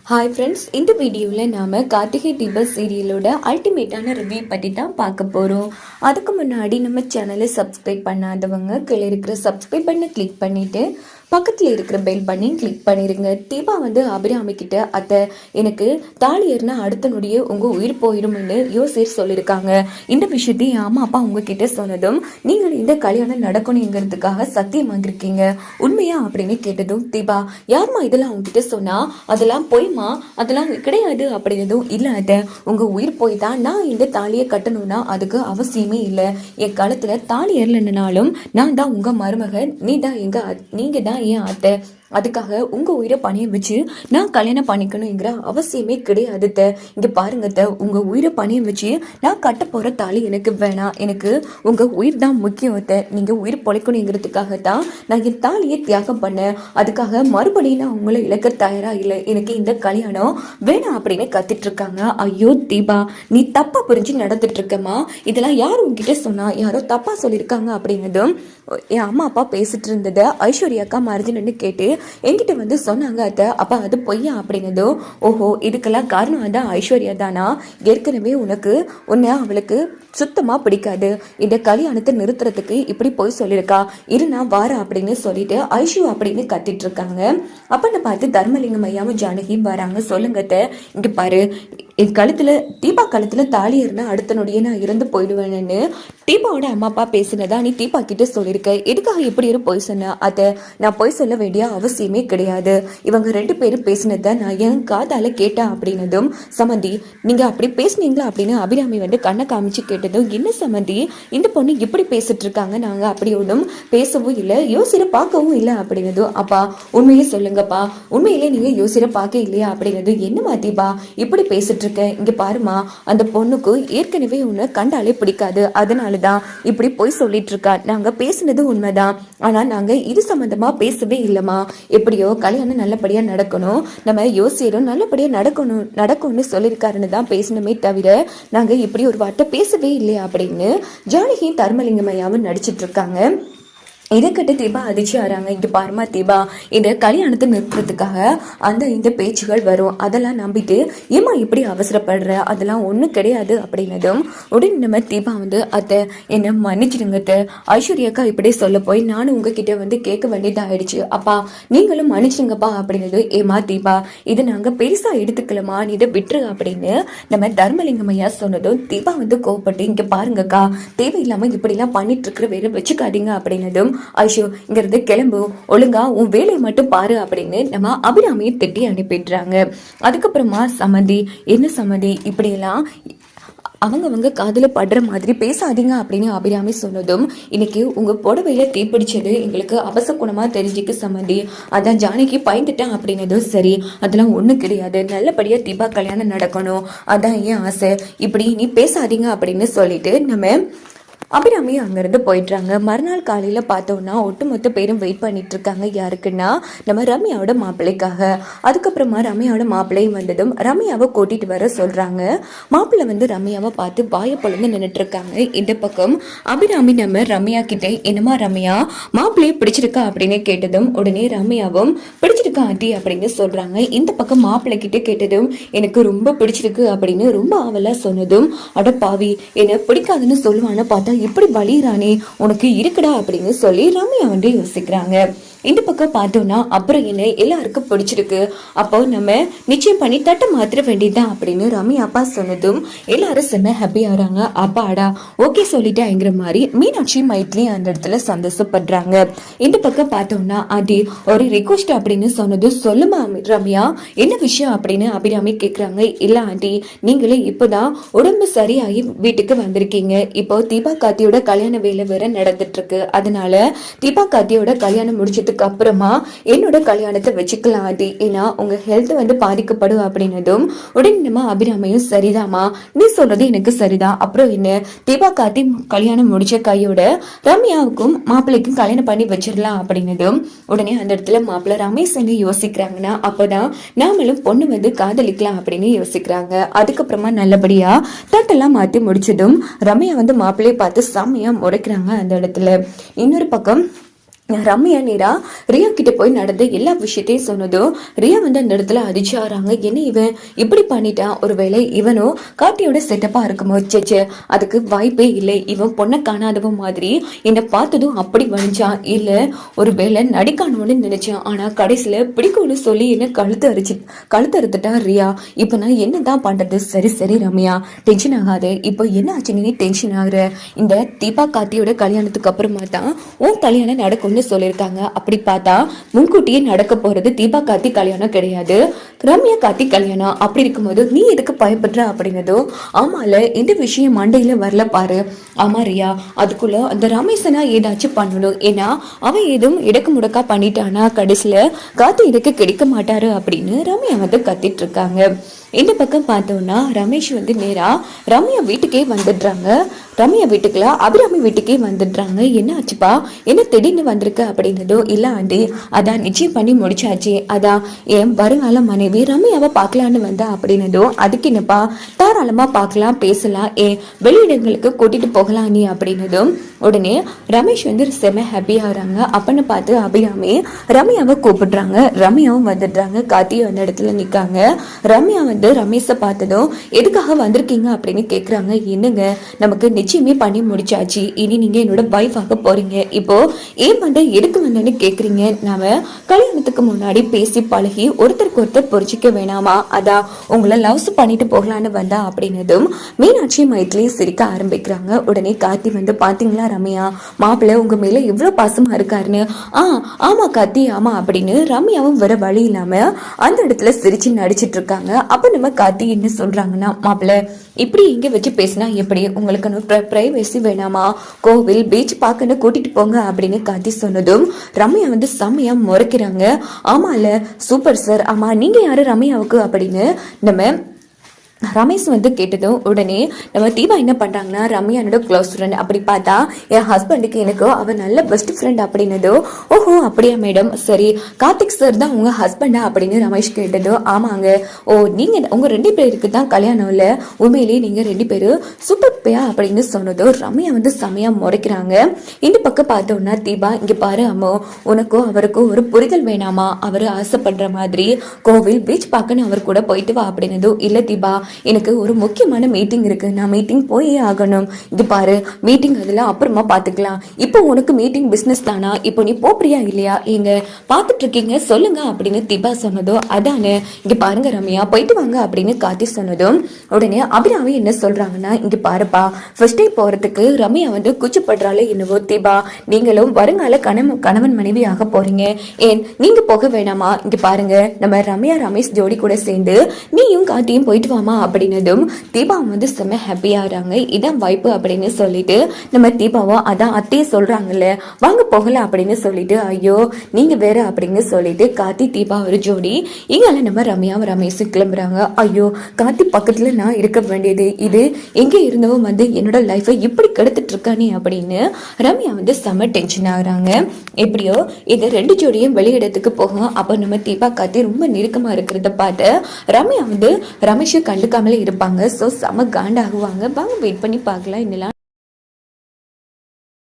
Hi friends, இந்த வீடியோவில் நாம் கார்த்திகை தீபம் சீரியலோட அல்டிமேட்டான ரிவ்யூ பற்றி தான் பார்க்க போகிறோம். அதுக்கு முன்னாடி நம்ம சேனலை சப்ஸ்கிரைப் பண்ணாதவங்க கீழே இருக்கிற சப்ஸ்கிரைப் பண்ண கிளிக் பண்ணிவிட்டு பக்கத்தில் இருக்கிற பெல் பண்ணி கிளிக் பண்ணிடுங்க. தீபா அபிராமி கிட்ட அத்தை எனக்கு தாலி ஏறினா அடுத்த நொடியே உங்கள் உயிர் போயிடும்னு யோசிச்சு சொல்லியிருக்காங்க. இந்த விஷயத்தையும் என் அம்மா அப்பா உங்ககிட்ட சொன்னதும் நீங்கள் இந்த கல்யாணம் நடக்கணுங்கிறதுக்காக சத்தியம் வாங்கியிருக்கீங்க, உண்மையா அப்படின்னு கேட்டதும் தீபா யாருமா இதெல்லாம் உங்ககிட்ட சொன்னா, அதெல்லாம் போய்மா, அதெல்லாம் கிடையாது அப்படின்னதும் இல்லை அத்தை உங்கள் உயிர் போய் தான் நான் இந்த தாலியை கட்டணும்னா அதுக்கு அவசியமே இல்லை. என் காலத்தில் தாலி ஏறலைன்னாலும் நான் தான் உங்கள் மருமகன், நீங்கள் தான் ஏன் அத்தை, அதுக்காக உங்க உயிரை பணிய வச்சு நான் கல்யாணம் பண்ணிக்கணுங்கிற அவசியமே கிடையாது. இங்க பாருங்க, உங்க உயிரை பணிய வச்சு நான் கட்ட போற தாலி எனக்கு வேணாம், எனக்கு உங்க உயிர் தான் முக்கியம். நீங்க உயிர் பொழைக்கணுங்கிறதுக்காக தான் நான் என் தாலியை தியாகம் பண்ணேன், அதுக்காக மறுபடியும் நான் உங்களை இழக்க தயாரா இல்லை, எனக்கு இந்த கல்யாணம் வேணாம் அப்படின்னு கத்திட்டு இருக்காங்க. ஐயோ தீபா, நீ தப்பா புரிஞ்சு நடந்துட்டு இருக்கமா, இதெல்லாம் யார் உங்ககிட்ட சொன்னா, யாரோ தப்பா சொல்லியிருக்காங்க அப்படின்னதும் என் அம்மா அப்பா பேசிட்டு இருந்ததை ஐஸ்வர்யாக்கா மறைஞ்சுன்னு கேட்டு என்கிட்ட சொன்னாங்க அத்தை. அப்பா அது பொய்யா அப்படின்னதோ, ஓஹோ இதுக்கெல்லாம் காரணம் அதான் ஐஸ்வர்யா தானா, ஏற்கனவே உன்னை அவளுக்கு சுத்தமா பிடிக்காது, இந்த கல்யாணத்தை நிறுத்துறதுக்கு இப்படி போய் சொல்லியிருக்கா, இருனா வார அப்படின்னு சொல்லிட்டு ஐஷு அப்படின்னு கத்திட்டு இருக்காங்க. அப்பன்னு பார்த்து தர்மலிங்கம் ஐயாவும் ஜானகி வராங்க. சொல்லுங்க அத்தை, இங்க பாரு என் கழுத்துல தீபா கழுத்துல தாலி ஏறினா அடுத்த நொடியே நான் இறந்து போயிடுவேன்னு தீபாவோட அம்மா அப்பா பேசினதா நீ தீபா கிட்ட சொல்லியிருக்க, எதுக்காக இப்படி ஒரு பொய் சொன்ன? அதை நான் பொய் சொல்ல வேண்டிய அவசியமே கிடையாது, இவங்க ரெண்டு பேரும் பேசினதை நான் என் காதால கேட்டேன் அப்படின்னதும் சமந்தி நீங்க அப்படி பேசுனீங்களா அப்படின்னு அபிராமி கண்ணை காமிச்சு கேட்டதும், என்ன சமந்தி இந்த பொண்ணு இப்படி பேசிட்டு இருக்காங்க, நாங்க அப்படி ஒன்றும் பேசவும் இல்லை யோசிர பார்க்கவும் இல்லை அப்படின்னதும், அப்பா உண்மையே சொல்லுங்கப்பா, உண்மையிலே நீங்க யோசிர பார்க்க இல்லையா அப்படின்னது, என்னமா தீபா இப்படி பேசிட்டு இங்க பாருமா, அந்த பொண்ணுக்கு ஏற்கனவே உன்னை கண்டாலே பிடிக்காது, அதனாலதான் இப்படி போய் சொல்லிட்டு இருக்கா, நாங்க பேசினது உண்மைதான், ஆனா நாங்க இது சம்பந்தமா பேசவே இல்லைமா, எப்படியோ கல்யாணம் நல்லபடியா நடக்கணும், நம்ம யோசியரும் நல்லபடியா நடக்கும்னு சொல்லியிருக்காருன்னு தான் பேசணுமே தவிர நாங்க இப்படி ஒரு வார்த்தை பேசவே இல்லையா அப்படின்னு ஜானகி தர்மலிங்கமையாவும் நடிச்சிட்டு இருக்காங்க. இதை கட்டு தீபா அதிர்ச்சி ஆறாங்க. இங்க பாருமா தீபா, இந்த கல்யாணத்தை நிறுத்துறதுக்காக இந்த பேச்சுகள் வரும், அதெல்லாம் நம்பிட்டு ஏமா இப்படி அவசரப்படுற, அதெல்லாம் ஒன்றும் கிடையாது அப்படின்னதும் உடனே நம்ம தீபா அத்தை என்ன மன்னிச்சிடுங்க, ஐஸ்வர்யாக்கா இப்படி சொல்ல போய் நானும் உங்ககிட்ட கேட்க வேண்டியதாயிடுச்சு, அப்பா நீங்களும் மன்னிச்சிடுங்கப்பா அப்படின்னது. ஏமா தீபா இதை நாங்க பெருசா எடுத்துக்கலமா, நீ இதை விட்டுரு அப்படின்னு நம்ம தர்மலிங்கம் ஐயா சொன்னதும் தீபா கோவப்பட்டு, இங்க பாருங்கக்கா தேவையில்லாம இப்படி எல்லாம் பண்ணிட்டு இருக்கிற வேற வச்சுக்காதீங்க அப்படின்னதும், ஐஷோ இங்கிறது கிளம்பு, ஒழுங்கா உன் வேலையை மட்டும் பாரு அப்படின்னு நம்ம அபிராமியை திட்டி அனுப்பிடுறாங்க. அதுக்கப்புறமா சமந்தி என்ன சமந்தி இப்படி எல்லாம் அவங்க காதுல படுற மாதிரி பேசாதீங்க அப்படின்னு அபிராமி சொன்னதும், இன்னைக்கு உங்க புடவையில தீப்பிடிச்சது எங்களுக்கு அவசகுணமா தெரிஞ்சுக்கு சம்மந்தி, அதான் ஜானகி பயந்துட்டேன் அப்படின்னதும், சரி அதெல்லாம் ஒண்ணும் கிடையாது, நல்லபடியா தீபா கல்யாணம் நடக்கணும், அதான் ஏன் ஆசை, இப்படி நீ பேசாதீங்க அப்படின்னு சொல்லிட்டு நம்ம அபிராமி அங்கிருந்து போயிடுறாங்க. மறுநாள் காலையில பார்த்தோம்னா ஒட்டுமொத்த பேரும் வெயிட் பண்ணிட்டு இருக்காங்க. யாருக்குன்னா நம்ம ரம்யாவோட மாப்பிள்ளைக்காக. அதுக்கப்புறமா ரம்யாவோட மாப்பிள்ளையும் வந்ததும் ரம்யாவை கூட்டிட்டு வர சொல்றாங்க. மாப்பிள்ளை ரம்யாவை பார்த்து வாயை பொழுது நின்றுட்டு இருக்காங்க. இந்த பக்கம் அபிராமி நம்ம ரம்யா கிட்ட, என்னமா ரம்யா மாப்பிள்ளையை பிடிச்சிருக்கா அப்படின்னு கேட்டதும் உடனே ரம்யாவும் பிடிச்சிருக்கா ஆண்டி அப்படின்னு சொல்றாங்க. இந்த பக்கம் மாப்பிள்ளை கிட்ட கேட்டதும் எனக்கு ரொம்ப பிடிச்சிருக்கு அப்படின்னு ரொம்ப ஆவலா சொன்னதும், அட பாவி என்ன பிடிக்காதுன்னு சொல்லுவான்னு பார்த்தா இப்படி வலிறானே, உனக்கு இருக்குடா அப்படின்னு சொல்லி ரம்யா யோசிக்கிறாங்க. இந்த பக்கம் பார்த்தோம்னா அப்புறம் என்ன எல்லாருக்கும் பிடிச்சிருக்கு, அப்போ நம்ம நிச்சயம் பண்ணி தட்ட மாத்திர வேண்டியதுதான் அப்படின்னு ரம்யா அப்பா சொன்னதும் எல்லாரும் செம்ம ஹாப்பி ஆறாங்க. அப்பாடா ஓகே சொல்லிட்டாங்கிற மாதிரி மீனாட்சி மைட்லி அந்த இடத்துல சந்தோஷப்படுறாங்க. இந்த பக்கம் பார்த்தோம்னா ஆண்டி ஒரு ரிக்வெஸ்ட் அப்படின்னு சொன்னதும், சொல்லுமா ரம்யா என்ன விஷயம் அப்படின்னு அபிராமி கேக்குறாங்க. இல்ல ஆண்டி நீங்களே இப்போதான் உடம்பு சரியாகி வீட்டுக்கு வந்திருக்கீங்க, இப்போ தீபா கார்த்தியோட கல்யாண வேலை வேற நடந்துட்டு இருக்கு, அதனால தீபா கார்த்தியோட கல்யாணம் முடிச்சது அப்புறமா என்னோட கல்யாணத்தை வச்சுக்கலாம் ஆண்டி, ஏன்னா உங்க ஹெல்த் பாதிக்கப்படும் அப்படின்னதும் உடனே நம்ம அபிராமியும் சரிதாமா நீ சொல்றது எனக்கு சரிதான், அப்புறம் என்ன தீபா கார்த்தி கல்யாணம் முடிச்ச கையோட ரம்யாவுக்கும் மாப்பிள்ளைக்கும் கல்யாணம் பண்ணி வச்சிடலாம் அப்படின்னதும் உடனே அந்த இடத்துல மாப்பிள்ளை ரமேஷ் யோசிக்கிறாங்கன்னா அப்பதான் நாமளும் பொண்ணு காதலிக்கலாம் அப்படின்னு யோசிக்கிறாங்க. அதுக்கப்புறமா நல்லபடியா தட்டெல்லாம் மாத்தி முடிச்சதும் ரம்யா மாப்பிள்ளையை பார்த்து செம்மையா முறைக்கிறாங்க அந்த இடத்துல. இன்னொரு பக்கம் ரம்யா நேரா ரியா கிட்ட போய் நடந்த எல்லா விஷயத்தையும் சொன்னதும் ரியா வந்து அந்த இடத்துல அதிர்ச்சி ஆறாங்க. என்ன இவன் இப்படி பண்ணிட்டான், ஒருவேளை இவனும் கார்த்தியோட செட்டப்பா இருக்குமோ? சேச்சே, அதுக்கு வாய்ப்பே இல்லை. இவன் பொண்ணை காணாதவன் மாதிரி என்னை பார்த்ததும் அப்படி வணிச்சான். இல்ல ஒருவேளை நடிக்கானோன்னு நினைச்சேன், ஆனா கடைசியில பிடிக்கும்னு சொல்லி என்ன கழுத்து அறுத்துட்டா ரியா. இப்ப நான் என்னதான் பண்றது? சரி சரி ரம்யா, டென்ஷன் ஆகாது. இப்போ என்ன ஆச்சு நீ டென்ஷன் ஆகுற? இந்த தீபா கார்த்தியோட கல்யாணத்துக்கு அப்புறமா தான் உன் கல்யாணம் நடக்கும்னு சொல்லியிருக்காங்க. அப்படி பார்த்தா முன்கூட்டியே நடக்க போறது தீபா கார்த்தி கல்யாணம் கிடையாது, ரம்யா கார்த்தி கல்யாணம். அப்படி இருக்கும்போது நீ எதுக்கு பயப்படுற அப்படின்னதும், ஆமால இந்த விஷயம் மண்டையில வரல பாரு. ஆமா ரியா, அதுக்குள்ள அந்த ரமேஷனா ஏதாச்சும் பண்ணணும். ஏன்னா அவன் எதுவும் இடக்கு முடக்கா பண்ணிட்டானா கடைசியில கார்த்தி இதுக்கு கிடைக்க மாட்டாரு அப்படின்னு ரம்யா வந்து கத்திட்டு இருக்காங்க. இந்த பக்கம் பார்த்தோம்னா ரமேஷ் வந்து நேரா ரம்யா வீட்டுக்கே வந்துடுறாங்க. ரம்யா வீட்டுக்குல அபிராமி வீட்டுக்கே வந்துடுறாங்க. என்ன ஆச்சுப்பா, என்ன திடீர்னு வந்திருக்க அப்படின்னதும், இல்ல ஆண்டி, அதான் நிச்சயம் பண்ணி முடிச்சாச்சு, அதான் என் வருங்கால மனைவி ரம்யாவை பார்க்கலான்னு வந்தா அப்படின்னதும், அதுக்கு என்னப்பா, தாராளமா பார்க்கலாம், பேசலாம், வெளியிடங்களுக்கு கூட்டிட்டு போகலாம் நீ அப்படின்னதும் உடனே ரமேஷ் வந்து செம ஹாப்பியாகிறாங்க. அப்பன்னு பார்த்து அபிராமி ரம்யாவை கூப்பிடுறாங்க. ரம்யாவும் வந்துடுறாங்க. கார்த்தியும் அந்த இடத்துல நிற்காங்க. ரம்யா வந்து ரமேஷை பார்த்ததும் எதுக்காக வந்திருக்கீங்க அப்படின்னு கேட்குறாங்க. என்னங்க, நமக்கு நிச்சயமே பண்ணி முடிச்சாச்சு, இனி நீங்க என்னோட வைஃபாக போறீங்க. இப்போ ஏன் வந்து எதுக்கு வந்தேன்னு கேட்குறீங்க? நாம கல்யாணத்துக்கு முன்னாடி பேசி பழகி ஒருத்தருக்கு ஒருத்தர் பொறிச்சிக்க வேணாமா? அதான் உங்களை லவ்ஸ் பண்ணிட்டு போகலான்னு வந்தா அப்படின்னதும் மீனாட்சி மைத்திலையும் சிரிக்க ஆரம்பிக்கிறாங்க. உடனே கார்த்தி வந்து, பாத்தீங்களா ரம்யா, மாப்பிள்ளை உங்க மேல எவ்வளவு பாசமா இருக்காருன்னு. ஆமா கார்த்தி, ஆமா அப்படின்னு ரம்யாவும் வர வழி இல்லாம அந்த இடத்துல சிரிச்சு நடிச்சிட்டு இருக்காங்க. அப்ப நம்ம கார்த்தி என்ன சொல்றாங்கன்னா, மாப்பிள்ளை இப்படி இங்க வச்சு பேசினா எப்படி, உங்களுக்கு பிரைவசி வேணாமா? கோவில் பீச் பார்க்கன்னு கூட்டிட்டு போங்க அப்படின்னு கார்த்தி சொன்னதும் ரம்யா வந்து செம்மையா முறைக்கிறாங்க. ஆமா இல்ல, சூப்பர் சார். ஆமா நீங்க யாரு ரம்யாவுக்கு அப்படின்னு நம்ம ரமேஷ் வந்து கேட்டதும் உடனே நம்ம தீபா என்ன பண்றாங்கன்னா, ரம்யானோட க்ளோஸ் ஃப்ரெண்ட். அப்படி பார்த்தா என் ஹஸ்பண்டுக்கு எனக்கு அவ நல்ல பெஸ்ட் ஃப்ரெண்ட் அப்படின்னதோ, ஓஹோ அப்படியா மேடம், சரி கார்த்திக் சார் தான் உங்க ஹஸ்பண்டா அப்படின்னு ரமேஷ் கேட்டதோ, ஆமாங்க. ஓ நீங்க உங்க 2 பேருக்கு தான் கல்யாணம் இல்ல, உண்மையிலேயே நீங்க 2 பேரும் சூப்பர் பேயா அப்படின்னு சொன்னதோ ரம்யா வந்து செமையா முறைக்கிறாங்க. இந்த பக்கம் பார்த்தோம்னா தீபா, இங்க பாரு அம்மோ, உனக்கும் அவருக்கும் ஒரு புரிதல் வேணாமா? அவரு ஆசைப்படுற மாதிரி கோவில் பீச் பார்க்கன்னு அவர் கூட போயிட்டு வா அப்படின்னதோ, இல்ல தீபா எனக்கு ஒரு முக்கியமான மீட்டிங் இருக்கு, நான் மீட்டிங் போயே ஆகணும். இது பாரு, மீட்டிங் அதெல்லாம் அப்புறமா பாத்துக்கலாம், இப்போ உனக்கு மீட்டிங் பிசினஸ் தானா, இப்போ நீ போறியா இல்லையா, எங்க பாத்துட்டு இருக்கீங்க சொல்லுங்க அப்படின்னு தீபா சொன்னதோ, அதானே, இங்க பாருங்க ரம்யா போயிட்டு வாங்க அப்படின்னு கார்த்தி சொன்னதும் உடனே அபிராமி என்ன சொல்றாங்கன்னா, இங்க பாருப்பா, ஃபர்ஸ்ட் டே போறதுக்கு ரம்யா வந்து கூச்சப்படுறாளே என்னவோ, தீபா நீங்களும் வருங்கால கணவன் மனைவி ஆக போறீங்க, ஏன் நீங்க போக வேணாமா? இங்க பாருங்க, நம்ம ரம்யா ரமேஷ் ஜோடி கூட சேர்ந்து நீயும் கார்த்தியும் போயிட்டு வாமா அப்படின்னதும் தீபா வந்து செம்ம ஹாப்பியாகிறாங்க. இதான் வாய்ப்பு அப்படின்னு சொல்லிட்டு நம்ம தீபாவும் அதான் அத்தையே சொல்றாங்கல்ல வாங்க போகலாம் அப்படின்னு சொல்லிட்டு, ஐயோ நீங்க வேற அப்படின்னு சொல்லிட்டு கார்த்தி தீபா ஒரு ஜோடி இங்கால நம்ம ரம்யாவும் ரமேஷும் கிளம்புறாங்க. ஐயோ கார்த்தி பக்கத்துல நான் இருக்க வேண்டியது, இது எங்க இருந்தவன் வந்து என்னோட லைஃபை இப்படி கெடுத்துட்டு இருக்கானே அப்படின்னு ரம்யா வந்து செம்ம டென்ஷன் ஆகுறாங்க. எப்படியோ இது 2 ஜோடியும் வெளியிடத்துக்கு போகும். அப்போ நம்ம தீபா கார்த்தி ரொம்ப நெருக்கமா இருக்கிறத பார்த்து ரம்யா வந்து ரமேஷை கண்டுக்காமலே இருப்பாங்க. ஸோ செம காண்டாகுவாங்க. வாங்க வெயிட் பண்ணி பார்க்கலாம். என்னெல்லாம்